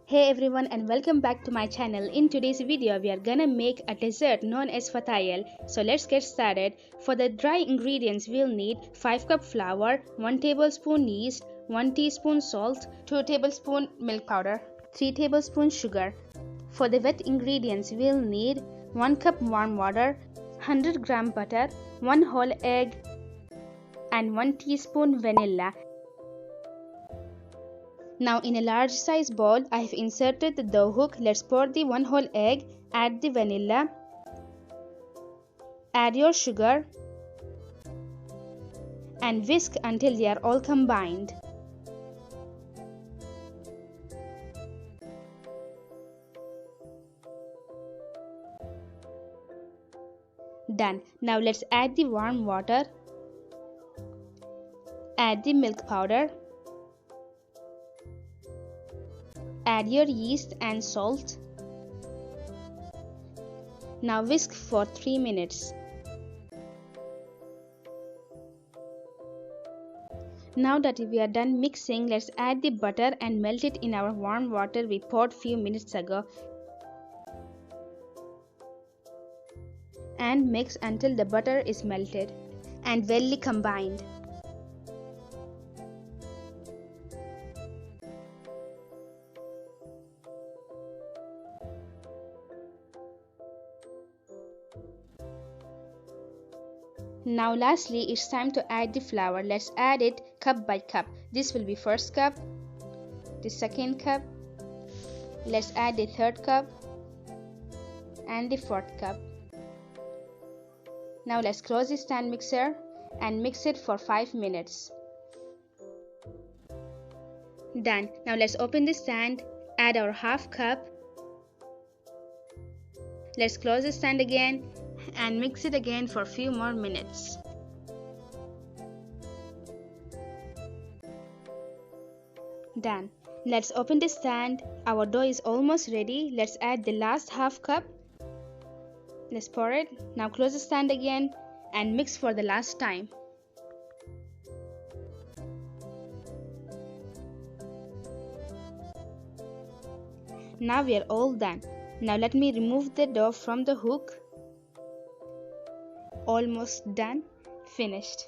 Hey everyone and welcome back to my channel. In today's video we are gonna make a dessert known as Fatayel. So let's get started. For the dry ingredients we'll need 5 cup flour, 1 tablespoon yeast, 1 teaspoon salt, 2 tablespoon milk powder, 3 tablespoon sugar. For the wet ingredients we'll need 1 cup warm water, 100 gram butter, 1 whole egg and 1 teaspoon vanilla. Now in a large size bowl, I have inserted the dough hook. Let's pour the 1 whole egg, add the vanilla, add your sugar and whisk until they are all combined. Done. Now let's add the warm water, add the milk powder, add your yeast and salt. Now whisk for 3 minutes. Now that we are done mixing, let's add the butter and melt it in our warm water we poured few minutes ago. And mix until the butter is melted and well combined. Now lastly, it's time to add the flour. Let's add it cup by cup. This will be first cup, the second cup, let's add the third cup and the fourth cup. Now let's close the stand mixer and mix it for 5 minutes. Done. Now let's open the stand, add our half cup. Let's close the stand again and mix it again for a few more minutes. Done. Let's open the stand. Our dough is almost ready. Let's add the last half cup. Let's pour it. Now close the stand again and mix for the last time. Now we are all done. Now let me remove the dough from the hook. Almost done. Finished.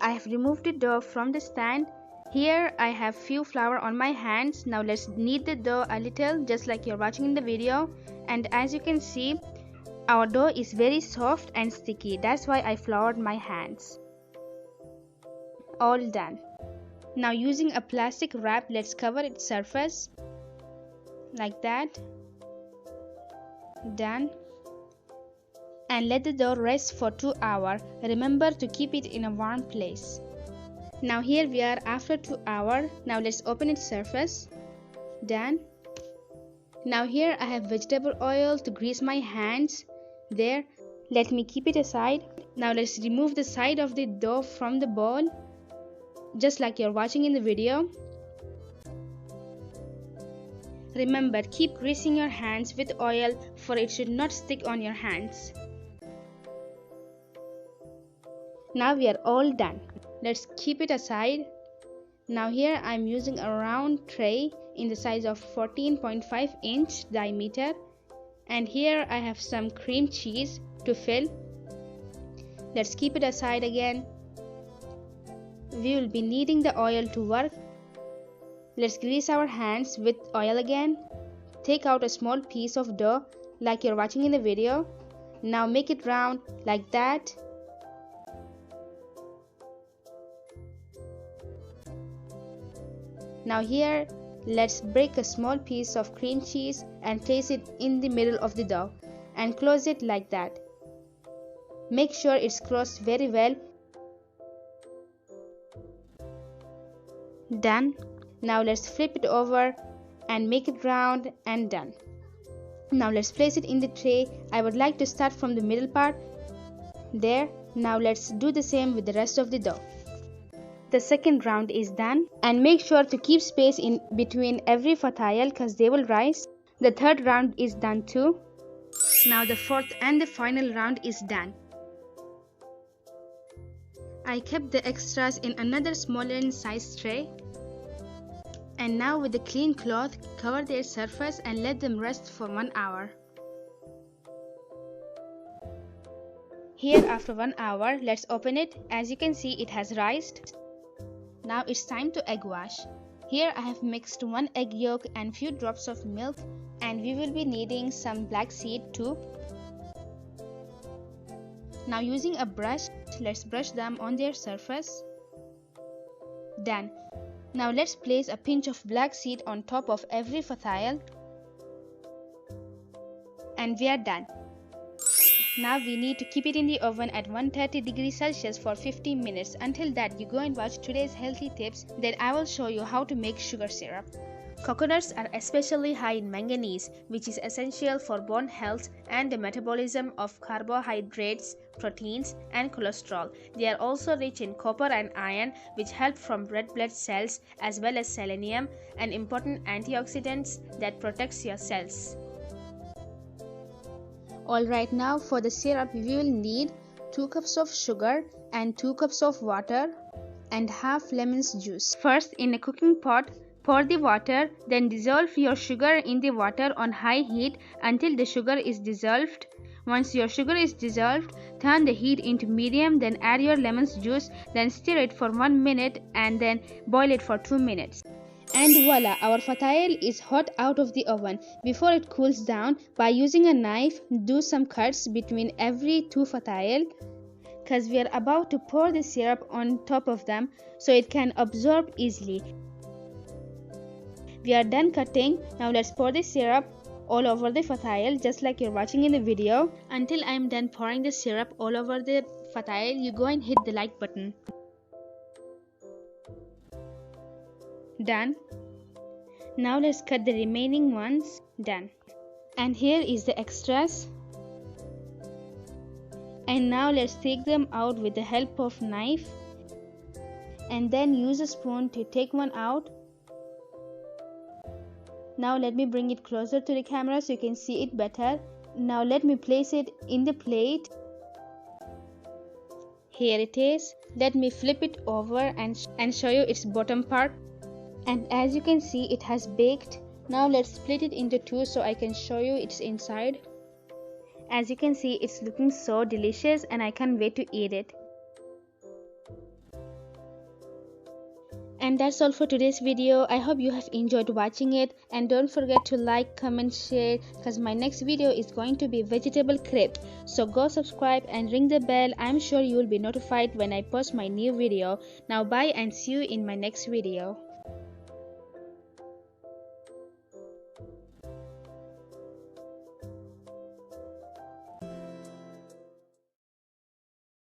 I have removed the dough from the stand. Here I have few flour on my hands. Now let's knead the dough a little, just like you're watching in the video. And as you can see, our dough is very soft and sticky. That's why I floured my hands. All done. Now using a plastic wrap, let's cover its surface like that. Done. And let the dough rest for 2 hours. Remember to keep it in a warm place. Now here we are after 2 hours. Now let's open its surface. Done. Now here I have vegetable oil to grease my hands. There. Let me keep it aside. Now let's remove the side of the dough from the bowl, just like you're watching in the video. Remember, keep greasing your hands with oil, for it should not stick on your hands. Now we are all done. Let's keep it aside. Now here I am using a round tray in the size of 14.5 inch diameter, and here I have some cream cheese to fill. Let's keep it aside again. We will be needing the oil to work. Let's grease our hands with oil again. Take out a small piece of dough like you're watching in the video. Now make it round like that. Now here, let's break a small piece of cream cheese and place it in the middle of the dough and close it like that. Make sure it's closed very well. Done. Now let's flip it over and make it round and done. Now let's place it in the tray. I would like to start from the middle part. There. Now let's do the same with the rest of the dough. The second round is done, and make sure to keep space in between every fatayel because they will rise. The third round is done too. Now the fourth and the final round is done. I kept the extras in another smaller in size tray. And now with a clean cloth, cover their surface and let them rest for 1 hour. Here after 1 hour, let's open it. As you can see, it has rised. Now it's time to egg wash. Here I have mixed 1 egg yolk and few drops of milk, and we will be needing some black seed too. Now using a brush, let's brush them on their surface. Done. Now let's place a pinch of black seed on top of every fatayel. And we are done. Now we need to keep it in the oven at 130 degrees Celsius for 15 minutes. Until that, you go and watch today's healthy tips. Then I will show you how to make sugar syrup. Coconuts are especially high in manganese, which is essential for bone health and the metabolism of carbohydrates, proteins, and cholesterol. They are also rich in copper and iron, which help from red blood cells, as well as selenium, an important antioxidant that protects your cells. Alright, now for the syrup we will need 2 cups of sugar and 2 cups of water and half lemon's juice. First, in a cooking pot, pour the water, then dissolve your sugar in the water on high heat until the sugar is dissolved. Once your sugar is dissolved, turn the heat into medium, then add your lemon's juice, then stir it for 1 minute and then boil it for 2 minutes. And voila, our fatayel is hot out of the oven. Before it cools down, by using a knife, do some cuts between every 2 fatayel, because we are about to pour the syrup on top of them so it can absorb easily. We are done cutting. Now let's pour the syrup all over the fatayel, just like you're watching in the video. Until I am done pouring the syrup all over the fatayel, you go and hit the like button. Done. Now let's cut the remaining ones. Done. And here is the extras. And now let's take them out with the help of knife, and then use a spoon to take one out. Now let me bring it closer to the camera so you can see it better. Now let me place it in the plate. Here it is. Let me flip it over and show you its bottom part. And as you can see, it has baked. Now let's split it into 2 so I can show you its inside. As you can see, it's looking so delicious and I can't wait to eat it. And that's all for today's video. I hope you have enjoyed watching it, and don't forget to like, comment, share, because my next video is going to be vegetable crepe. So go subscribe and ring the bell. I'm sure you will be notified when I post my new video. Now bye and see you in my next video.